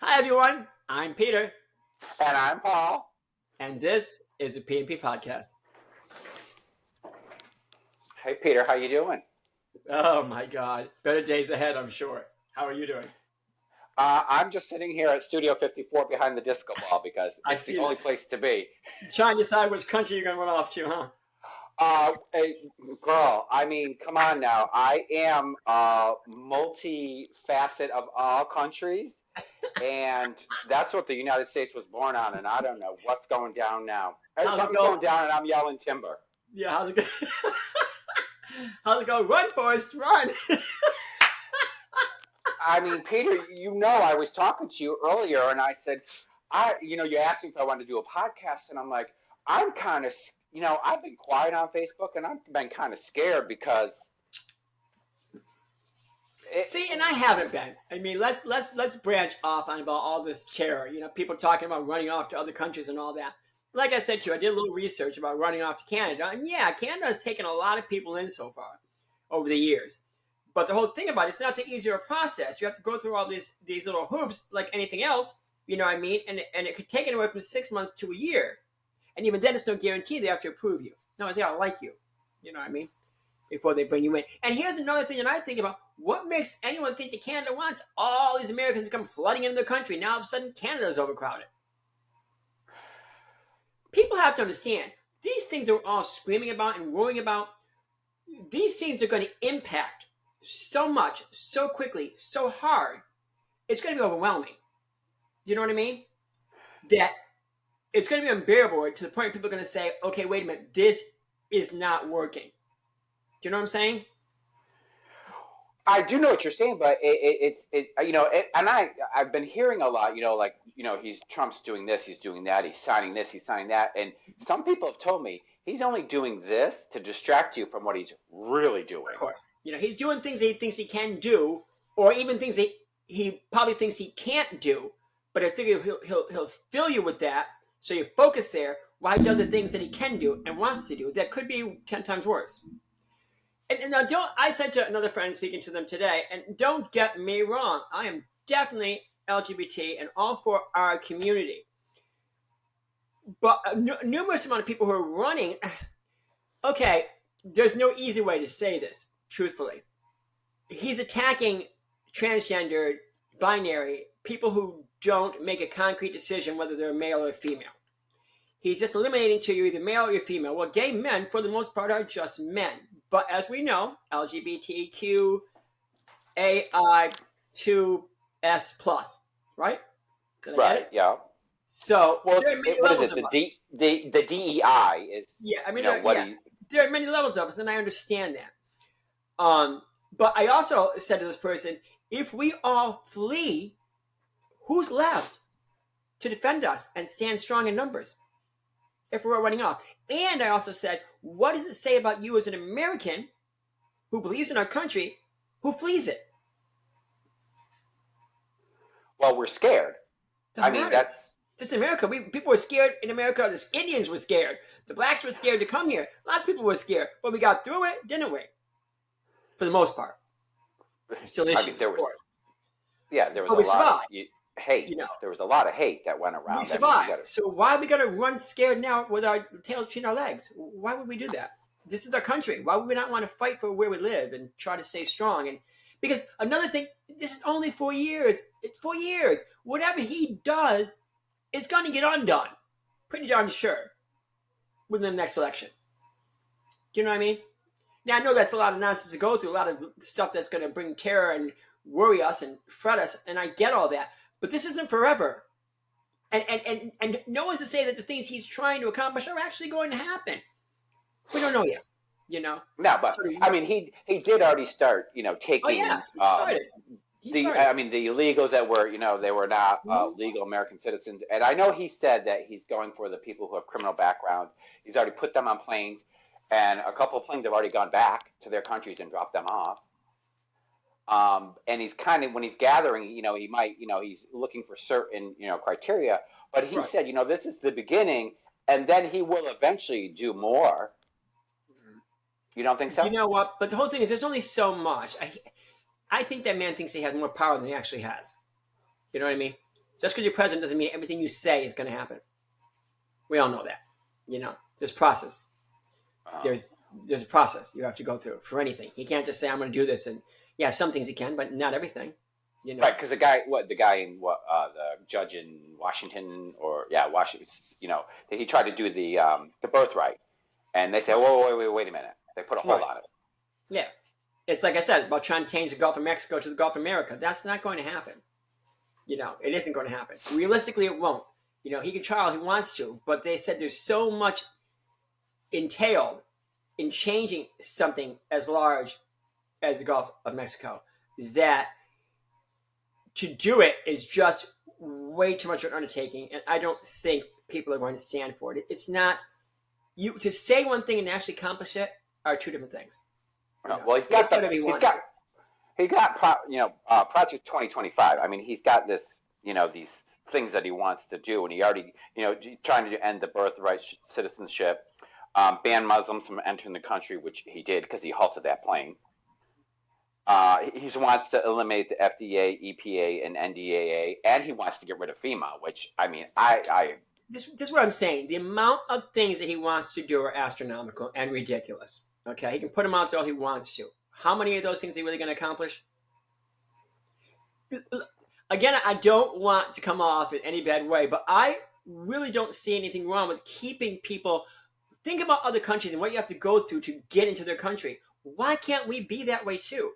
Hi, everyone. I'm Peter, And I'm Paul. and this is a PNP podcast. Hey, Peter, how you doing? Oh, my God. Better days ahead, I'm sure. How are you doing? I'm just sitting here at Studio 54 behind the disco ball because I it's the see that. only place to be. Trying to decide which country you're going to run off to, huh? Hey, girl, I mean, come on now. I am multi-facet of all countries, and that's what the United States was born on, and I don't know what's going down now. Hey, How's it something's going go? down, and I'm yelling timber. Yeah, how's it go? How's it go? Run, Forrest, run! I mean, Peter, I was talking to you earlier, and I said, you asked me if I wanted to do a podcast, and I'm like, I'm kind of, I've been quiet on Facebook, and I've been kind of scared because See, and I haven't been. I mean, let's branch off on about all this terror. People talking about running off to other countries and all that. Like I said to you, I did a little research about running off to Canada, and yeah, Canada has taken a lot of people in so far over the years. But the whole thing about it's not the easier process. You have to go through all these little hoops like anything else. You know what I mean? And it could take anywhere from 6 months to a year. And even then, it's no guarantee they have to approve you. No, they gotta like you. You know what I mean? Before they bring you in. And here's another thing that I think about. What makes anyone think that Canada wants all these Americans to come flooding into the country? Now all of a sudden Canada's overcrowded. People have to understand, these things that we're all screaming about and worrying about, these things are going to impact so much, so quickly, so hard. It's going to be overwhelming. You know what I mean? That it's going to be unbearable to the point where people are going to say, okay, wait a minute, this is not working. Do you know what I'm saying? I do know what you're saying, but I've been hearing a lot, he's Trump's doing this, he's doing that, he's signing this, he's signing that, and some people have told me he's only doing this to distract you from what he's really doing. Of course. He's doing things that he thinks he can do, or even things that he probably thinks he can't do. But I figure he'll fill you with that, so you focus there while he does the things that he can do and wants to do. That could be 10 times worse. And now, I said to another friend speaking to them today, and don't get me wrong, I am definitely LGBT and all for our community. But numerous amount of people who are running, okay, there's no easy way to say this, truthfully. He's attacking transgendered, binary, people who don't make a concrete decision whether they're male or female. He's just eliminating to you either male or you're female. Well, gay men, for the most part, are just men. But as we know, LGBTQ AI2S+, right? Right, yeah. So, Well, there are many what levels is it? of us. The DEI is. Yeah, I mean, He, there are many levels of us, and I understand that. But I also said to this person, if we all flee, who's left to defend us and stand strong in numbers if we're running off? And I also said, what does it say about you as an American who believes in our country, who flees it? Well, we're scared. Doesn't matter. Just in America, people were scared in America. The Indians were scared. The blacks were scared to come here. Lots of people were scared, but we got through it, didn't we? For the most part. There's still issues, of course. Yeah, there was a lot of hate. There was a lot of hate that went around. We survived. So why are we going to run scared now with our tails between our legs? Why would we do that? This is our country. Why would we not want to fight for where we live and try to stay strong? And because another thing, this is only 4 years. It's 4 years. Whatever he does is going to get undone. Pretty darn sure. Within the next election. Do you know what I mean? Now, I know that's a lot of nonsense to go through, a lot of stuff that's going to bring terror and worry us and fret us, and I get all that. But this isn't forever. And no one's to say that the things he's trying to accomplish are actually going to happen. We don't know yet, No, but I mean, he did already start, taking. Oh yeah, he started. The illegals that were, they were not legal American citizens, and I know he said that he's going for the people who have criminal backgrounds. He's already put them on planes, and a couple of planes have already gone back to their countries and dropped them off. And he's kind of, when he's gathering, he might, he's looking for certain, criteria. But he said, this is the beginning, and then he will eventually do more. You don't think so? You know what? But the whole thing is, there's only so much. I think that man thinks he has more power than he actually has. You know what I mean? Just because you're president doesn't mean everything you say is going to happen. We all know that. There's process. There's a process you have to go through for anything. He can't just say, I'm going to do this. And yeah, some things he can, but not everything. Right, because the guy the judge in Washington, Washington, he tried to do the birthright, and they say, whoa, wait a minute. They put a hold on it. Yeah. It's like I said, about trying to change the Gulf of Mexico to the Gulf of America. That's not going to happen. It isn't going to happen. Realistically, it won't. He can try all he wants to, but they said there's so much entailed in changing something as large as the Gulf of Mexico that to do it is just way too much of an undertaking, and I don't think people are going to stand for it. It's not to say one thing and actually accomplish it are two different things. Well, he's got Project 2025. I mean, he's got this, these things that he wants to do, and he already, trying to end the birthright citizenship, ban Muslims from entering the country, which he did because he halted that plane. He wants to eliminate the FDA, EPA, and NDAA, and he wants to get rid of FEMA, which, I mean, This is what I'm saying. The amount of things that he wants to do are astronomical and ridiculous. Okay? He can put them out there all he wants to. How many of those things are he really going to accomplish? Again, I don't want to come off in any bad way, but I really don't see anything wrong with keeping people. Think about other countries and what you have to go through to get into their country. Why can't we be that way too?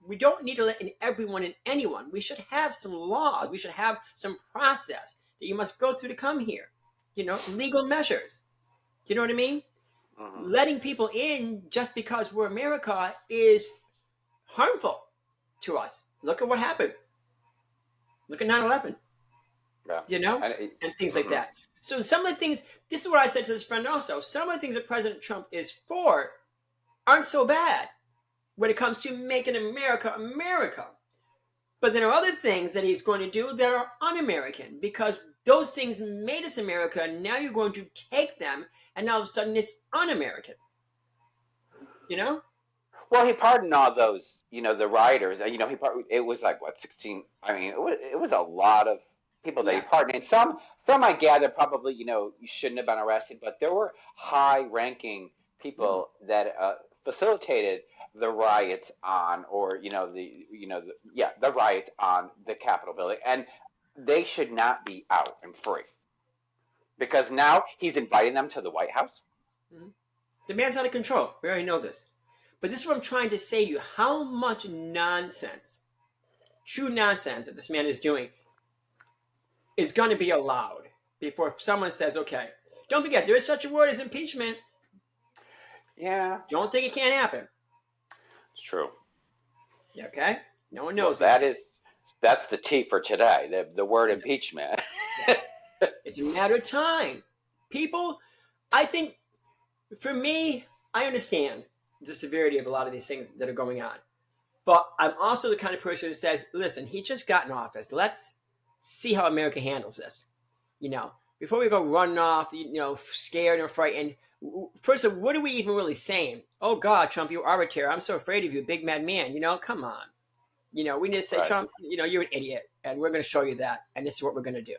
We don't need to let in everyone and anyone. We should have some laws. We should have some process that you must go through to come here. Legal measures. Do you know what I mean? Mm-hmm. Letting people in just because we're America is harmful to us. Look at what happened. Look at 9/11. Yeah. And things like that. So some of the things, this is what I said to this friend also, some of the things that President Trump is for aren't so bad when it comes to making America America. But there are other things that he's going to do that are un-American because those things made us America, and now you're going to take them, and all of a sudden it's un-American. Well, he pardoned all those, the rioters. It was like, 16? I mean, it was a lot of people that he pardoned. And some I gather probably, you shouldn't have been arrested, but there were high-ranking people that facilitated the riots on, or the riots on the Capitol building, and they should not be out and free because now he's inviting them to the White House. Mm-hmm. The man's out of control. We already know this, but this is what I'm trying to say to you: how much nonsense, true nonsense, that this man is doing is going to be allowed before someone says, "Okay." Don't forget, there is such a word as impeachment. Yeah. Don't think it can't happen. It's true. Okay? No one knows that's the T for today, the word impeachment. It's a matter of time. People, I think, for me, I understand the severity of a lot of these things that are going on. But I'm also the kind of person who says, listen, he just got in office. Let's see how America handles this. Before we go running off, scared or frightened. First of all, what are we even really saying? Oh, God, Trump, you are a terror. I'm so afraid of you, big mad man. Come on. We need to say, right. Trump, you're an idiot, and we're going to show you that, and this is what we're going to do.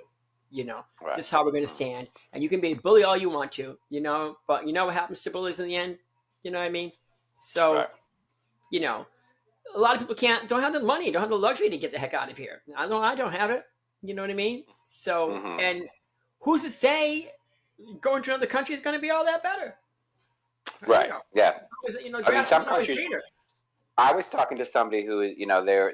Right. This is how we're going to stand. And you can be a bully all you want to, but you know what happens to bullies in the end? You know what I mean? So, right. A lot of people don't have the money, don't have the luxury to get the heck out of here. I don't have it. You know what I mean? So, and who's to say going to another country is going to be all that better? Right. Yeah. Grass some is always countries. greener. I was talking to somebody who,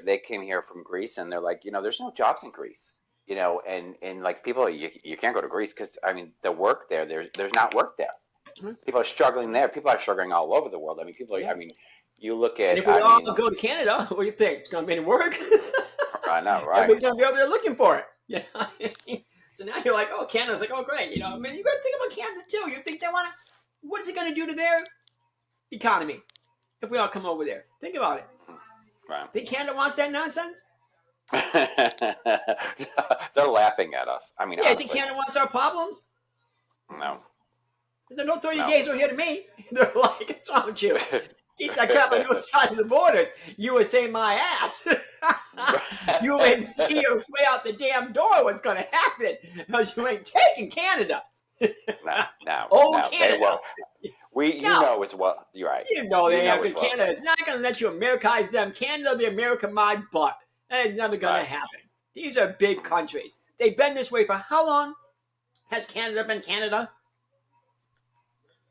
they came here from Greece, and they're like, there's no jobs in Greece, and like people, you can't go to Greece because the work there's not work there. Mm-hmm. People are struggling there. People are struggling all over the world. You look at. And if we all go to Canada, what do you think? It's going to be any work? I know, right? Everybody's going to be over there looking for it. Yeah. So now you're like, oh, Canada's like, oh, great. You got to think about Canada too. You think they want to? What is it going to do to their economy if we all come over there? Think about it. Right. Think Canada wants that nonsense? They're laughing at us. Yeah, honestly. I think Canada wants our problems. No. Don't throw your gays over here to me. They're like, what's wrong with you? Keep that crap on your side of the borders. USA my ass. You ain't see your way out the damn door what's going to happen because you ain't taking Canada. No. Old They Canada. won't. You No. know as well. You're right. You know they know have. as well. Canada is not going to let you Americanize them. Canada, the American my butt. That is never going Right. to happen. These are big countries. They've been this way for how long? Has Canada been Canada?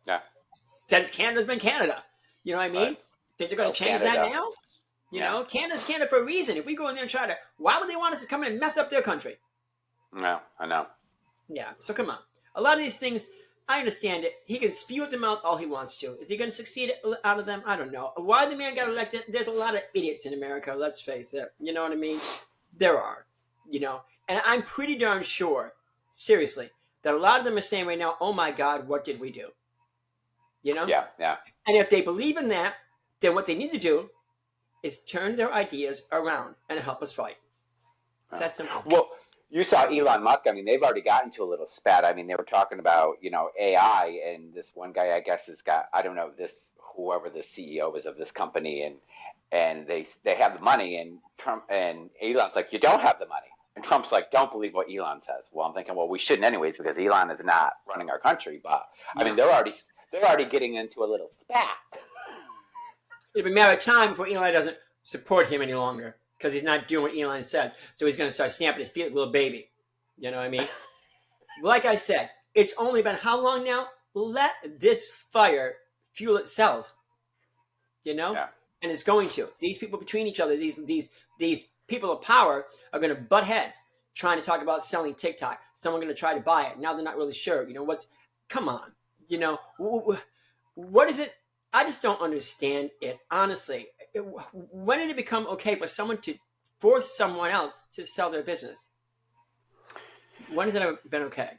Yeah. Since Canada's been Canada. You know what I mean? Right. Think they're going to change Canada. that now? You know, Canada's Canada for a reason. If we go in there and try to, why would they want us to come in and mess up their country? No, I know. Yeah, so come on. A lot of these things, I understand it. He can spew at the mouth all he wants to. Is he going to succeed out of them? I don't know. Why the man got elected? There's a lot of idiots in America, let's face it. You know what I mean? There are, you know. And I'm pretty darn sure, seriously, that a lot of them are saying right now, oh my God, what did we do? You know? Yeah. And if they believe in that, then what they need to do is turn their ideas around and help us fight. It's that simple. Well, you saw Elon Musk. I mean, they've already gotten into a little spat. I mean, they were talking about, AI, and this one guy, I guess, has got, I don't know, whoever the CEO is of this company, and they have the money, and Trump and Elon's like, you don't have the money. And Trump's like, don't believe what Elon says. Well, I'm thinking, well, we shouldn't anyways, because Elon is not running our country. But I mean, they're already getting into a little spat. It'll be a matter of time before Elon doesn't support him any longer because he's not doing what Elon says. So he's going to start stamping his feet like a little baby. You know what I mean? Like I said, it's only been how long now? Let this fire fuel itself. You know? Yeah. And it's going to. These people between each other, these people of power are going to butt heads trying to talk about selling TikTok. Someone's going to try to buy it. Now they're not really sure. You know, come on. You know, what is it? I just don't understand it, honestly. When did it become okay for someone to force someone else to sell their business? When has it been okay?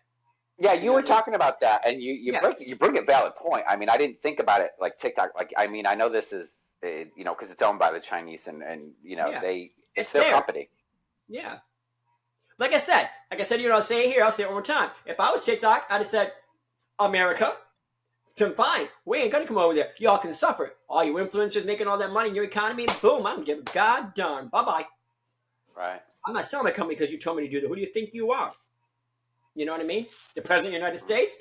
Yeah, you were talking about that, and you bring a valid point. I mean, I didn't think about it like TikTok. Like, I mean, I know this is, because it's owned by the Chinese, and it's their company. Yeah. Like I said, I'll say it here, I'll say it one more time. If I was TikTok, I'd have said, America, so fine. We ain't gonna come over there. Y'all can suffer. All you influencers making all that money in your economy, boom, I'm gonna give a god darn. Bye-bye. Right. I'm not selling my company because you told me to do that. Who do you think you are? You know what I mean? The President of the United States?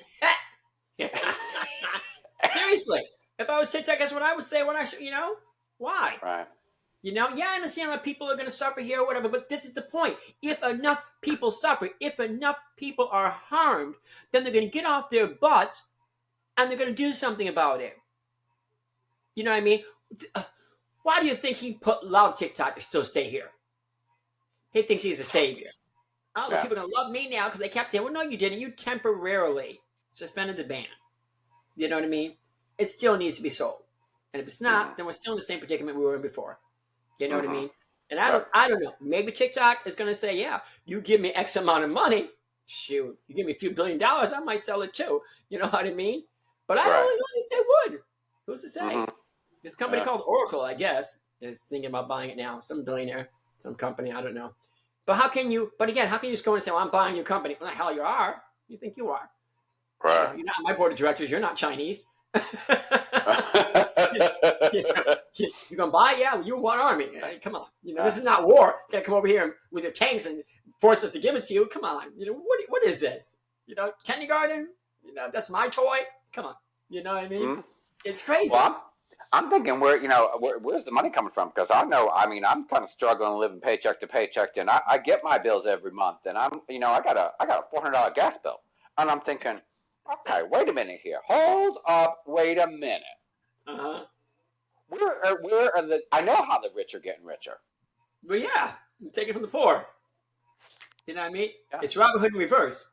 Seriously. If I was TikTok, that's what I would say when why? Right. I understand why people are going to suffer here or whatever, but this is the point. If enough people suffer, if enough people are harmed, then they're going to get off their butts and they're going to do something about it. You know what I mean? Why do you think he allowed TikTok to still stay here? He thinks he's a savior. Oh, those people are going to love me now because they kept saying, well, no, you didn't. You temporarily suspended the ban. You know what I mean? It still needs to be sold. And if it's not, then we're still in the same predicament we were in before. You know what I mean? And I don't know. Maybe TikTok is going to say, yeah, you give me X amount of money. Shoot, you give me a few $1 billion, I might sell it too. You know what I mean? But I don't really think they would. Who's to say? This company called Oracle, I guess, is thinking about buying it now. Some billionaire, some company, I don't know. But how can you just go and say, well, I'm buying your company? Well, the hell you are. You think you are. Right. So you're not on my board of directors. You're not Chinese. You're going to buy? Yeah, you want army. Come on. This is not war. You can't come over here with your tanks and force us to give it to you. Come on. What is this? Kindergarten? That's my toy. Come on. You know what I mean? Mm-hmm. It's crazy. Well, I'm thinking where's the money coming from? Because I'm kind of struggling living paycheck to paycheck, and I get my bills every month, and I got a $400 gas bill, and I'm thinking, okay, wait a minute here, hold up, wait a minute. Where are I know how the rich are getting richer. Well, yeah, you take it from the poor. You know what I mean? Yeah. It's Robin Hood in reverse.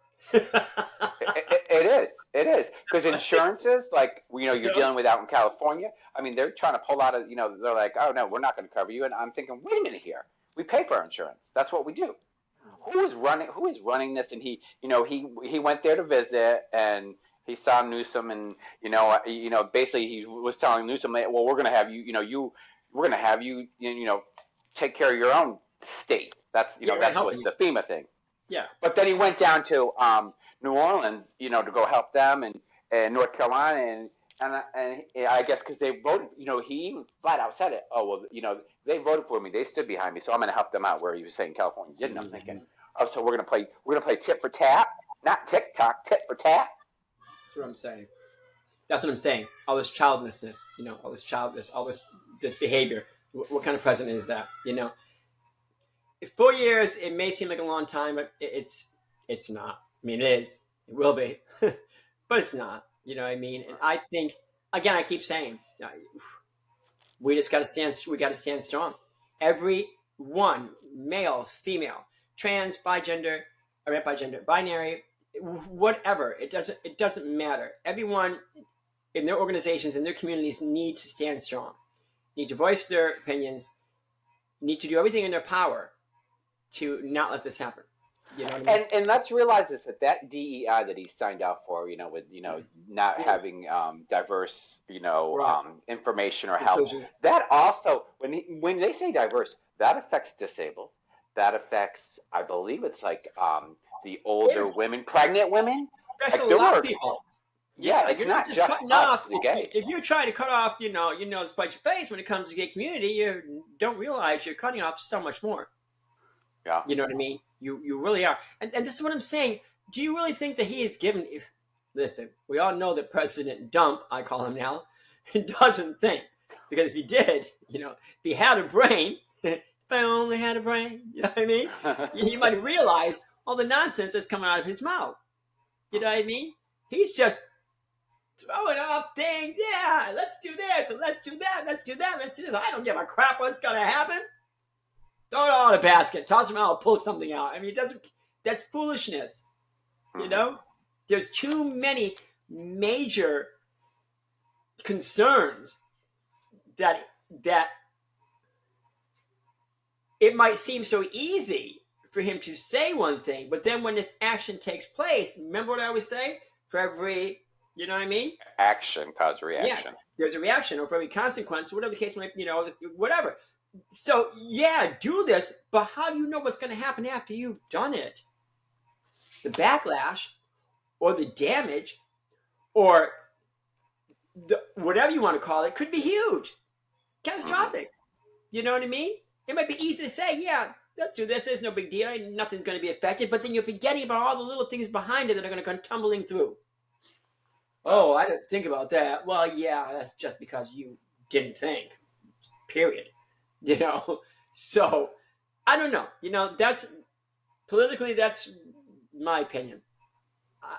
It is because insurances, like you're dealing with out in California. I mean, they're trying to pull out of they're like, oh no, we're not going to cover you. And I'm thinking, wait a minute here, we pay for our insurance. That's what we do. Who is running this? And he went there to visit, and he saw Newsom, and basically he was telling Newsom, well, we're going to have we're going to have you take care of your own state. That's that's what the FEMA thing. Yeah. But then he went down to New Orleans, to go help them, and North Carolina, I guess because they voted, he even flat out said it. Oh well, they voted for me. They stood behind me, so I'm going to help them out. Where he was saying California didn't. I'm thinking, oh, so we're gonna play tit for tat, not TikTok, tit for tat. That's what I'm saying. That's what I'm saying. All this childlessness, all this childless, all this behavior. What kind of president is that? 4 years, it may seem like a long time, but it's not. I mean, it is. It will be, but it's not. You know what I mean? And I think, again, I keep saying, we just got to stand. We got to stand strong. Everyone, male, female, trans, bigender, or not bigender, binary, whatever. It doesn't matter. Everyone in their organizations, in their communities, need to stand strong. Need to voice their opinions. Need to do everything in their power to not let this happen. You know what I mean? And let's realize this, that DEI that he signed up for, with not having diverse, Right. information or help. Inclusion. That also, when they say diverse, that affects disabled. That affects, I believe it's like the older Yes. women, pregnant women. That's Like, a there lot were- of people. Yeah, it's you're not just cutting us, off. the gays. If you're trying to cut off, despite your face when it comes to the gay community, you don't realize you're cutting off so much more. Yeah. You know what I mean? You really are. And this is what I'm saying. Do you really think that he is given? Listen, we all know that President Dump, I call him now, doesn't think. Because if he did, if he had a brain, if I only had a brain, you know what I mean? He might realize all the nonsense that's coming out of his mouth. You know what I mean? He's just throwing off things. Yeah, let's do this and let's do that. Let's do that. Let's do this. I don't give a crap what's gonna happen. Throw it all in a basket. Toss them out. I'll pull something out. I mean, it doesn't. That's foolishness. There's too many major concerns that it might seem so easy for him to say one thing, but then when this action takes place, remember what I always say? For every, you know what I mean? Action cause reaction. Yeah, there's a reaction, or for every consequence, whatever the case might be, whatever. So, yeah, do this, but how do you know what's going to happen after you've done it? The backlash, or the damage, or whatever you want to call it, could be huge. Catastrophic. You know what I mean? It might be easy to say, yeah, let's do this. There's no big deal. Nothing's going to be affected. But then you're forgetting about all the little things behind it that are going to come tumbling through. Oh, I didn't think about that. Well, yeah, that's just because you didn't think. Period. So I don't know. That's politically, that's my opinion.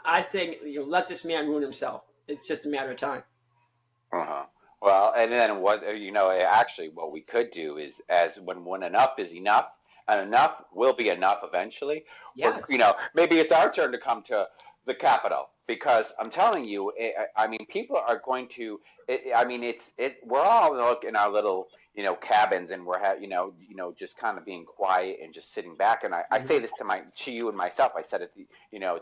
I think let this man ruin himself. It's just a matter of time. Well, and then actually what we could do is, when enough is enough, and enough will be enough eventually. Yes. Maybe it's our turn to come to the Capitol, because I'm telling you, I mean, people are going to. We're all in our little, cabins, and we're just kind of being quiet and just sitting back. And I say this to you and myself. I said it,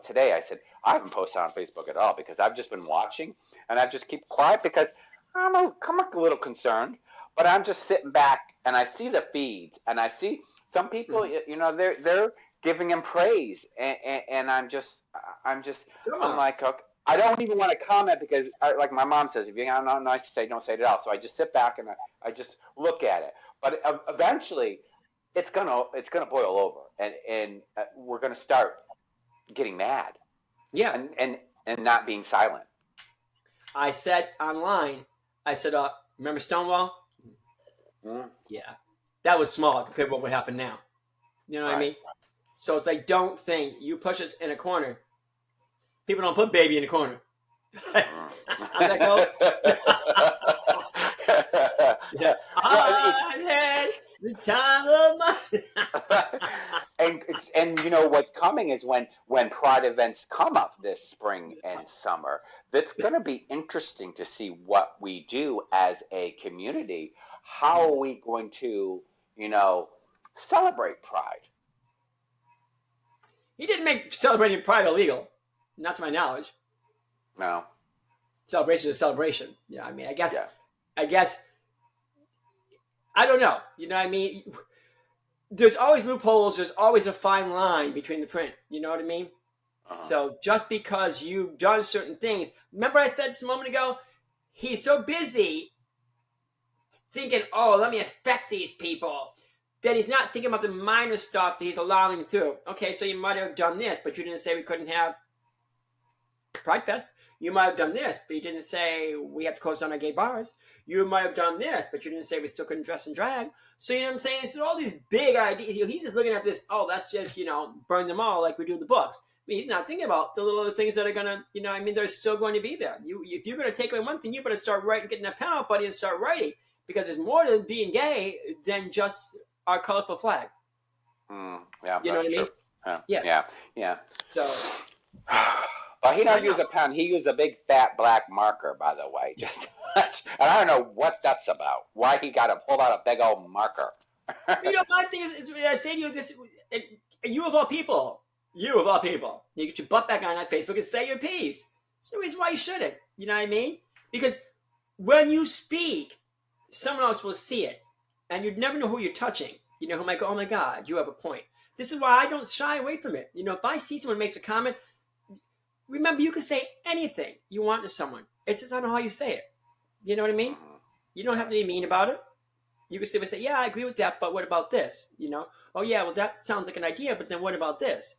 today. I said I haven't posted on Facebook at all because I've just been watching, and I just keep quiet because I'm a little concerned. But I'm just sitting back, and I see the feeds, and I see some people, they're giving him praise, and I'm like, okay, I don't even want to comment because, like my mom says, if you got nothing nice to say, don't say it at all. So I just sit back and I just look at it. But eventually, it's gonna boil over, and we're gonna start getting mad. Yeah. And not being silent. I said online, remember Stonewall? Yeah. That was small compared to what would happen now. You know what I mean? So it's like, don't think you push us in a corner. People don't put baby in a corner. How's that go? Yeah. I had the time of my and what's coming is when Pride events come up this spring and summer, that's going to be interesting to see what we do as a community. How are we going to celebrate Pride? He didn't make celebrating Pride illegal, not to my knowledge. No. Celebration is celebration. Yeah, I mean, I guess, I don't know. You know what I mean? There's always loopholes. There's always a fine line between the print. You know what I mean? So just because you've done certain things, remember I said just a moment ago, he's so busy thinking, oh, let me affect these people, that he's not thinking about the minor stuff that he's allowing through. Okay, so you might have done this, but you didn't say we couldn't have Pride Fest. You might have done this, but you didn't say we have to close down our gay bars. You might have done this, but you didn't say we still couldn't dress and drag. So you know what I'm saying? So all these big ideas. He's just looking at this. Oh, that's just burn them all like we do the books. I mean, he's not thinking about the little other things that are gonna, they're still going to be there. If you're gonna take away one thing, you better start writing, getting that pen out, buddy, and start writing, because there's more to being gay than just our colorful flag. Yeah, you know what I mean? Yeah. So. But he don't use a pen. He used a big fat black marker, by the way. And I don't know what that's about. Why he got to pull out a big old marker. My thing is I say to you this: you of all people, you get your butt back on that Facebook and say your piece. There's no reason why you shouldn't. You know what I mean? Because when you speak, someone else will see it, and you'd never know who you're touching. Who might go, "Oh my God, you have a point." This is why I don't shy away from it. If I see someone makes a comment. Remember, you can say anything you want to someone. It's just on how you say it. You know what I mean? You don't have to be mean about it. You can simply say, yeah, I agree with that, but what about this? Oh, yeah, well, that sounds like an idea, but then what about this?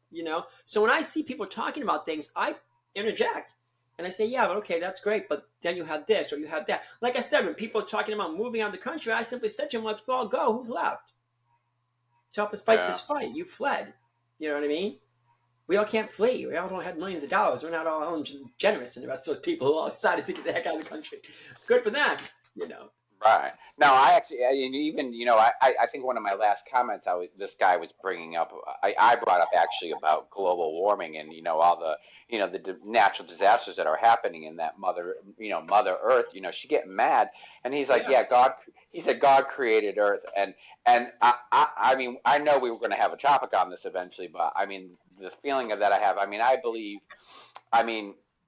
So when I see people talking about things, I interject. And I say, yeah, but okay, that's great, but then you have this or you have that. Like I said, when people are talking about moving out of the country, I simply said to them, let's all go. Who's left? To help us fight this fight. You fled. You know what I mean? We all can't flee. We all don't have millions of dollars. We're not all generous, and the rest of those people who all decided to get the heck out of the country. Good for them, Right. No, I actually, I think one of my last comments, this guy was bringing up, I brought up actually about global warming and, all the, the natural disasters that are happening in that Mother Earth, she getting mad. And he's like, he said, God created Earth. And I mean, I know we were going to have a topic on this eventually, but I mean, the feeling of that I have, I believe,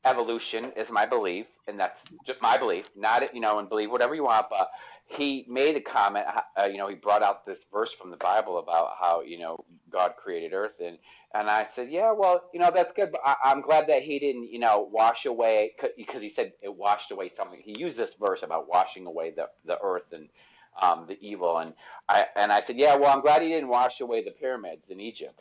evolution is my belief, and that's just my belief, not, and believe whatever you want, but he made a comment, he brought out this verse from the Bible about how, God created Earth, and I said, yeah, well, that's good, but I'm glad that he didn't, wash away, because he said it washed away something. He used this verse about washing away the earth and the evil, and I said, yeah, well, I'm glad he didn't wash away the pyramids in Egypt.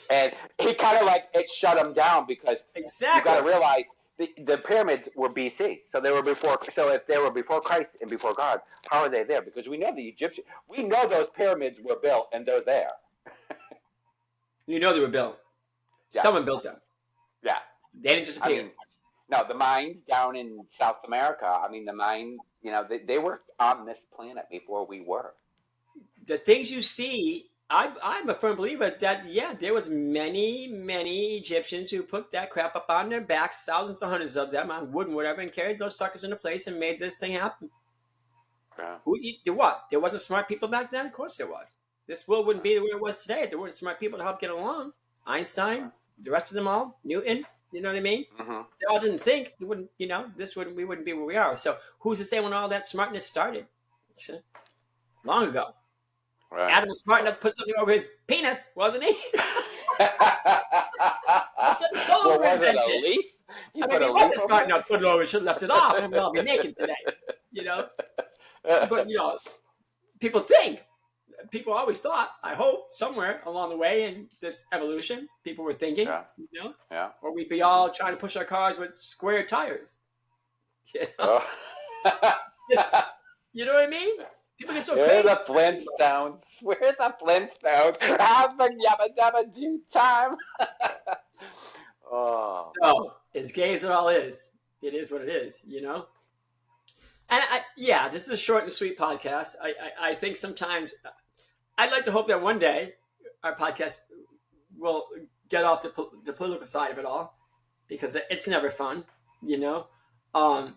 And he kind of like, it shut him down, because exactly. You got to realize the pyramids were BC, so they were before. So if they were before Christ and before God, how are they there? Because we know the Egyptians, we know those pyramids were built and they're there. They were built. Yeah. Someone built them. Yeah, they didn't just appear. No, the mines down in South America. The mines, they were on this planet before we were. The things you see, I'm a firm believer that, there was many Egyptians who put that crap up on their backs, thousands or hundreds of them on wood and whatever, and carried those suckers into place and made this thing happen. Yeah. Who did what? There wasn't smart people back then? Of course there was. This world wouldn't be the way it was today if there weren't smart people to help get along. Einstein, the rest of them all, Newton, you know what I mean? Mm-hmm. They all didn't think. We wouldn't be where we are. So who's to say when all that smartness started? Long ago. Right. Adam was smart enough to put something over his penis, wasn't he? Well, was it a leaf? He wasn't smart enough to put it over. He should have left it off, and we'll all be naked today. But people think. People always thought. I hope somewhere along the way in this evolution, people were thinking. Yeah. Or we'd be all trying to push our cars with square tires. Oh. You know what I mean? People get so crazy. Where's the Flintstones? Have the yabba dabba do time. Oh. So, as gay as it all is, it is what it is, And this is a short and sweet podcast. I think sometimes I'd like to hope that one day our podcast will get off the political side of it all, because it's never fun, I'd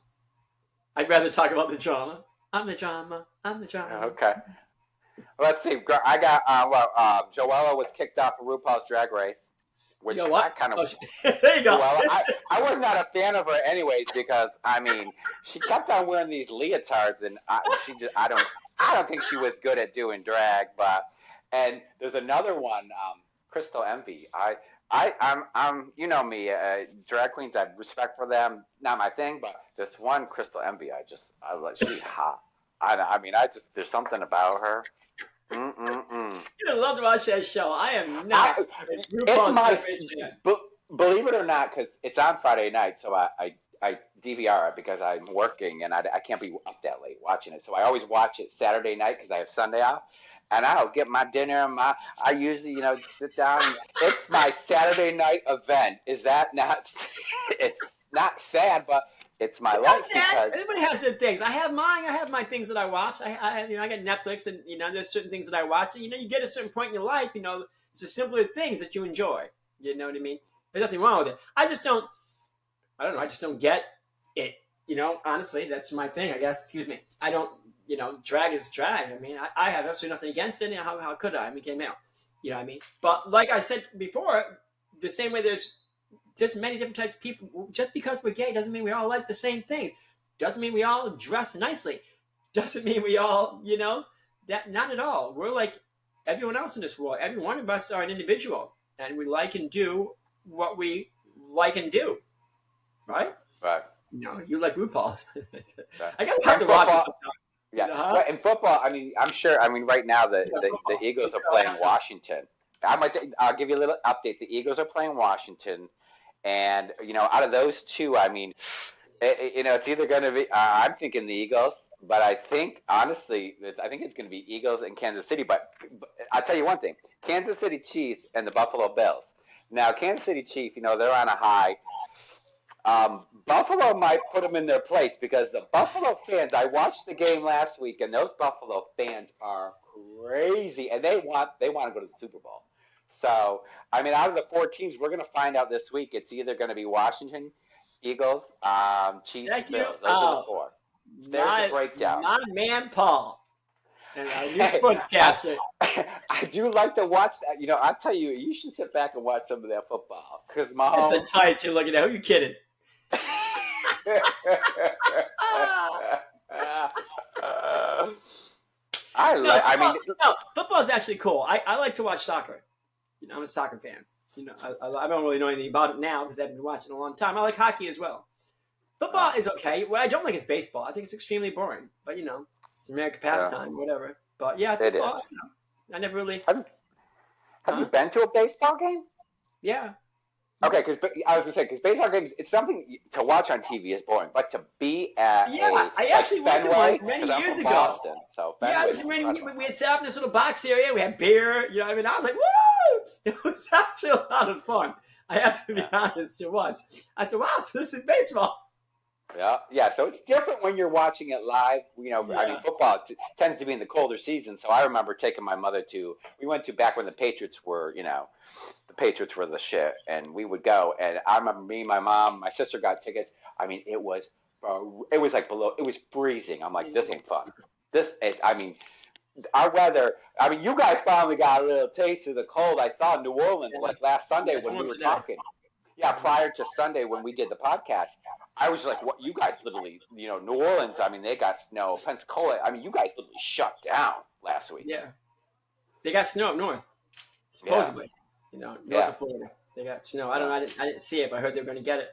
rather talk about the drama. I'm the drama. Okay. Let's see. I got Joella was kicked off of RuPaul's Drag Race, which I kind of. There you go. Joella, I was not a fan of her anyways, because she kept on wearing these leotards, and I don't think she was good at doing drag. And there's another one, Crystal Envy. I'm, you know me, drag queens. I have respect for them. Not my thing, but this one Crystal Envy, I like. She's hot. I mean, there's something about her. Mm-mm-mm. You're gonna love to watch that show. I am not I, a it's RuPaul's my, Drag Race fan. believe it or not, because it's on Friday night, so I DVR it because I'm working and I can't be up that late watching it. So I always watch it Saturday night because I have Sunday off. And I'll get my dinner and I usually, sit down. It's my Saturday night event. Is that not, it's not sad, but it's my life That's sad. because, Everybody has their things. I have mine. I have my things that I watch. I have, I got Netflix, and there's certain things that I watch. And, you get a certain point in your life. It's the simpler things that you enjoy. You know what I mean? There's nothing wrong with it. I just don't. I don't know. I just don't get it. Honestly, that's my thing. I guess. Excuse me. I don't. Drag is drag. I mean, I have absolutely nothing against it. How could I? I became male. You know what I mean? But like I said before, the same way there's many different types of people. Just because we're gay doesn't mean we all like the same things. Doesn't mean we all dress nicely. Doesn't mean we all, that not at all. We're like everyone else in this world. Every one of us are an individual, and we like and do what we like and do. Right? right. You like RuPaul's. Right. I guess I have to watch it sometime. Yeah. But in football, I mean, I'm sure. I mean, right now the Eagles are playing Washington. I'll give you a little update. The Eagles are playing Washington, and out of those two, I mean, it's either going to be. I'm thinking the Eagles, but I think honestly, I think it's going to be Eagles and Kansas City. But I'll tell you one thing: Kansas City Chiefs and the Buffalo Bills. Now, Kansas City Chiefs, they're on a high. Buffalo might put them in their place because the Buffalo fans, I watched the game last week, and those Buffalo fans are crazy, and they want to go to the Super Bowl. So, I mean, out of the 4 teams, we're going to find out this week. It's either going to be Washington, Eagles, Chiefs, Bills. Those are the 4. There's the breakdown. My man, Paul. And our new sportscaster. I do like to watch that. I tell you, you should sit back and watch some of that football. Because Mahomes... It's the tights you're looking at. Who are you kidding? Football is actually cool. I like to watch soccer. I'm a soccer fan. I don't really know anything about it now because I've been watching a long time. I like hockey as well. Football is okay. What I don't like is baseball. I think it's extremely boring. But it's American pastime, whatever. But yeah, football, I never really. Have you been to a baseball game? Yeah. Okay, because I was going to say, because baseball games, it's something to watch on TV is boring, but to be at I actually went to one many years ago. Boston, so we had set up in this little box area. We had beer. I mean, I was like, woo! It was actually a lot of fun. I have to be honest, it was. I said, wow, so this is baseball. Yeah. So it's different when you're watching it live. I mean, football tends to be in the colder season. So I remember taking my mother we went to back when the Patriots were, the Patriots were the shit, and we would go. And I remember me, my mom, my sister got tickets. I mean, it was like it was freezing. I'm like, this ain't fun. Our weather. I mean, you guys finally got a little taste of the cold. I saw in New Orleans like last Sunday when we were talking. Yeah, prior to Sunday when we did the podcast, I was like, "What? You guys literally, New Orleans? I mean, they got snow. Pensacola. I mean, you guys literally shut down last week." Yeah, they got snow up north, supposedly. North of Florida, they got snow. I don't know. I didn't see it, but I heard they were going to get it.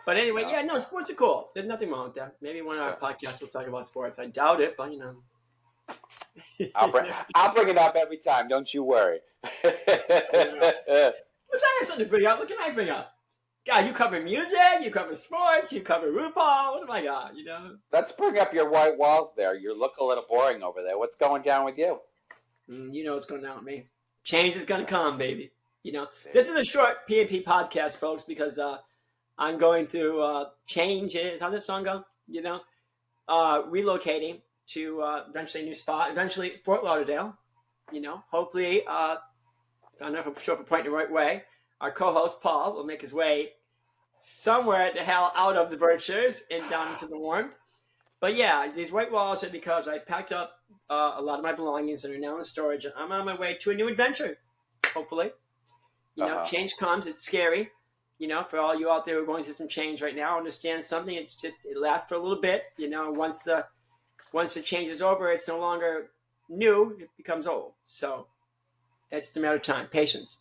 But anyway, sports are cool. There's nothing wrong with that. Maybe one of our podcasts will talk about sports. I doubt it, but I'll bring it up every time. Don't you worry. Which I have something to bring up. What can I bring up? God, you cover music, you cover sports, you cover RuPaul. What have I got? Let's bring up your white walls there. You look a little boring over there. What's going down with you? You know what's going on with me. Change is going to come, baby. This is a short PNP podcast, folks, because I'm going through changes. How's that song go? Relocating to eventually a new spot, eventually Fort Lauderdale. Hopefully, I don't know if I'm sure if I'm pointing the right way. Our co-host Paul will make his way somewhere the hell out of the Berkshires and down into the warmth. But yeah, these white walls are because I packed up a lot of my belongings that are now in storage. I'm on my way to a new adventure. Hopefully, change comes. It's scary. For all you out there who are going through some change right now, understand something. It lasts for a little bit. Once the change is over, it's no longer new. It becomes old. So it's just a matter of time. Patience.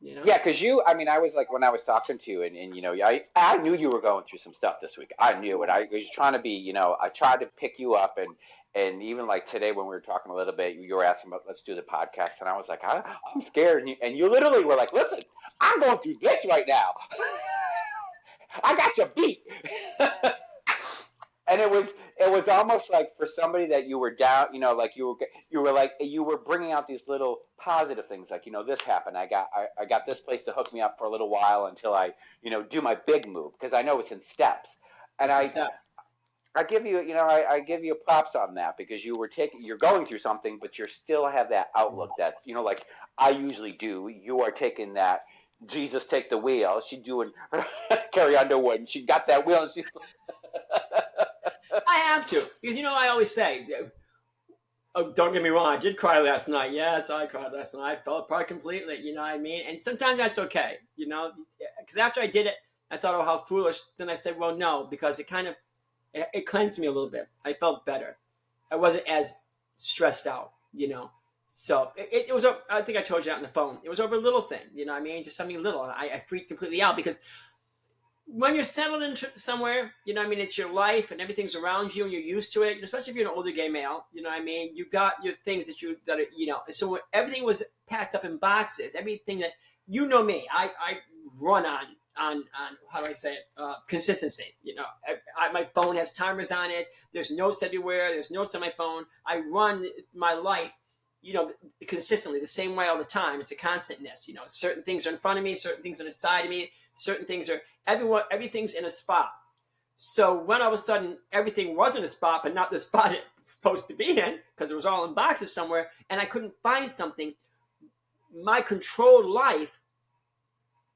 You know? Yeah, because I mean, I was like, when I was talking to you, and you know, I knew you were going through some stuff this week. I knew it. I was trying to be, you know, I tried to pick you up, and even like today when we were talking a little bit, you were asking about let's do the podcast, and I was like, I'm scared, and you literally were like, listen, I'm going through this right now. I got you beat. And it was almost like for somebody that you were down, you know, like you were bringing out these little positive things, like, you know, this happened, I got this place to hook me up for a little while until I, you know, do my big move, because I know it's in steps. And It's a step. I give you, you know, I give you props on that, because you're going through something, but you still have that outlook that, you know, like I usually do. You are taking that Jesus take the wheel. She doing Carrie Underwood, and she got that wheel, and she's I have to, because you know I always say, oh, don't get me wrong, I did cry last night. Yes, I cried last night. I fell apart completely. You know what I mean? And sometimes that's okay. You know, because after I did it, I thought, oh, how foolish. Then I said, well, no, because it cleansed me a little bit. I felt better. I wasn't as stressed out. You know. So it was. I think I told you that on the phone. It was over a little thing. You know what I mean? Just something little. And I freaked completely out, because when you're settled into somewhere, you know what I mean, it's your life and everything's around you and you're used to it, especially if you're an older gay male, you know what I mean, you got your things that are, you know, so everything was packed up in boxes, everything that, you know me, I run on how do I say it, consistency, you know, my phone has timers on it, there's notes everywhere, there's notes on my phone, I run my life, you know, consistently, the same way all the time, it's a constantness, you know, certain things are in front of me, certain things are on the side of me, certain things are, everything's in a spot. So when all of a sudden everything was in a spot, but not the spot it was supposed to be in, because it was all in boxes somewhere, and I couldn't find something, my controlled life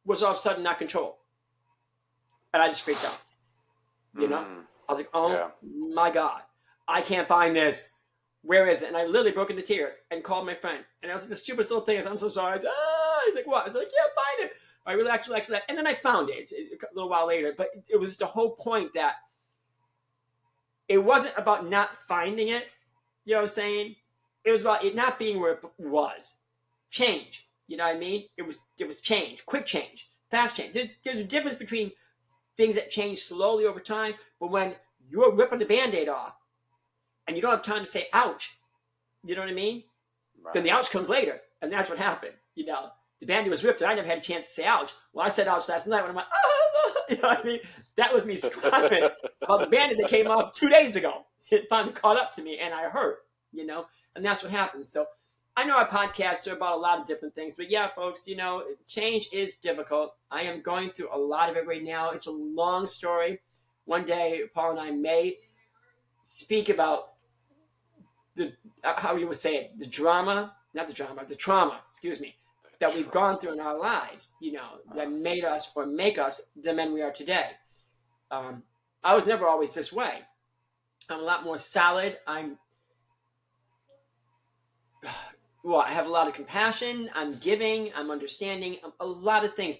was all of a sudden not controlled. And I just freaked out. You know? I was like, oh yeah. My God, I can't find this. Where is it? And I literally broke into tears and called my friend. And I was like, the stupidest little thing is, I'm so sorry. He's like, what? I was like, yeah, find it. I relax. And then I found it a little while later. But it was the whole point that it wasn't about not finding it. You know what I'm saying? It was about it not being where it was. Change. You know what I mean? It was change. Quick change. Fast change. There's a difference between things that change slowly over time. But when you're ripping the Band-Aid off and you don't have time to say, ouch. You know what I mean? Right. Then the ouch comes later. And that's what happened. You know? The Band-Aid was ripped, and I never had a chance to say ouch. Well, I said ouch last night when I'm like, oh, you know what I mean? That was me screaming about the Band-Aid that came off 2 days ago. It finally caught up to me, and I hurt, you know? And that's what happens. So I know our podcasts are about a lot of different things, but yeah, folks, you know, change is difficult. I am going through a lot of it right now. It's a long story. One day, Paul and I may speak about how you would say it, the trauma, excuse me, that we've gone through in our lives, you know, that made us or make us the men we are today. I was never always this way. I'm a lot more solid. I have a lot of compassion. I'm giving. I'm understanding. A lot of things.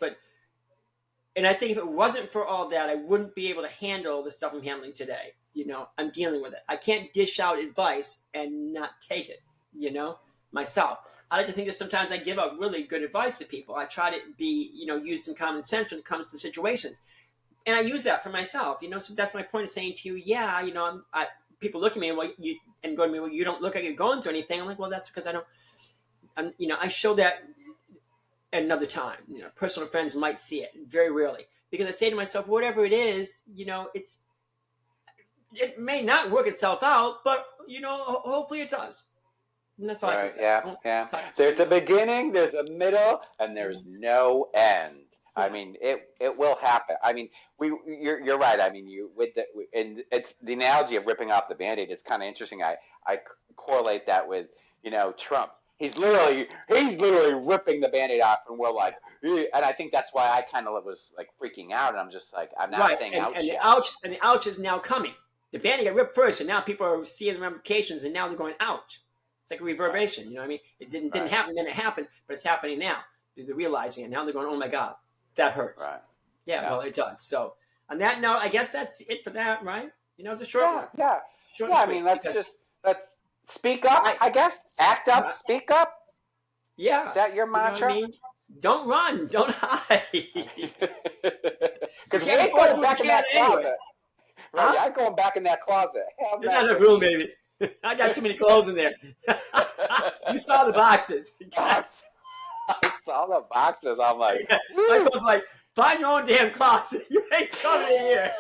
And I think if it wasn't for all that, I wouldn't be able to handle the stuff I'm handling today. You know, I'm dealing with it. I can't dish out advice and not take it, you know, myself. I like to think that sometimes I give out really good advice to people. I try to use some common sense when it comes to situations. And I use that for myself, you know, so that's my point of saying to you, yeah, you know, people look at me and go to me, well, you don't look like you're going through anything. I'm like, well, that's because I show that at another time. You know, personal friends might see it very rarely because I say to myself, whatever it is, you know, it may not work itself out, but, you know, hopefully it does. And that's all I can say. Yeah. There's a beginning, there's a middle, and there's no end. Yeah. I mean, it will happen. I mean, you're right. I mean, and it's the analogy of ripping off the Band-Aid. It's kind of interesting. I correlate that with, you know, Trump. He's literally ripping the Band-Aid off, and we're like, and I think that's why I kind of was like freaking out, and I'm just like, I'm not saying ouch yet. And the ouch is now coming. The Band-Aid got ripped first, and now people are seeing the ramifications, and now they're going ouch. It's like a reverberation, right. You know what I mean? It didn't happen, then it happened, but it's happening now. They're realizing it. Now they're going, oh my God, that hurts. Right. Yeah, well, it does. So on that note, I guess that's it for that, right? You know, it's a short one. Yeah. Short and sweet, I mean, let's speak up, I guess. Act up, speak up. Yeah. Is that your mantra? You know what I mean? Don't run. Don't hide. Because we can't ain't afford going to back in that anyway. closet. Right, Huh? you ain't going back in that closet. Hell There's no. not enough room, baby. I got too many clothes in there. You saw the boxes. I saw the boxes. I'm like, My woo. clothes like, find your own damn closet. You ain't coming in here.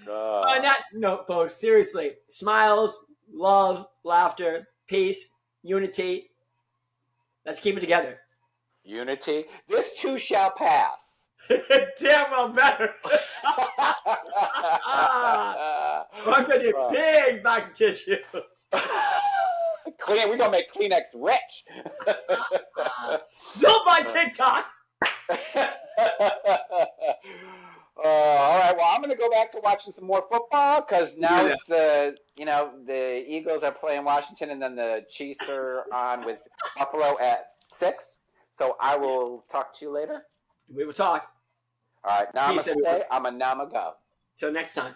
On that note, folks, seriously, smiles, love, laughter, peace, unity. Let's keep it together. Unity. This too shall pass. Damn well better. I'm gonna need a big box of tissues. We're gonna make Kleenex rich. Don't buy TikTok. All right. Well, I'm going to go back to watching some more football because now Yeah. it's the Eagles are playing Washington and then the Chiefs are on with Buffalo at 6. So I will talk to you later. We will talk. All right. Peace, everyone. Namaste. I'm a Namago. Till next time.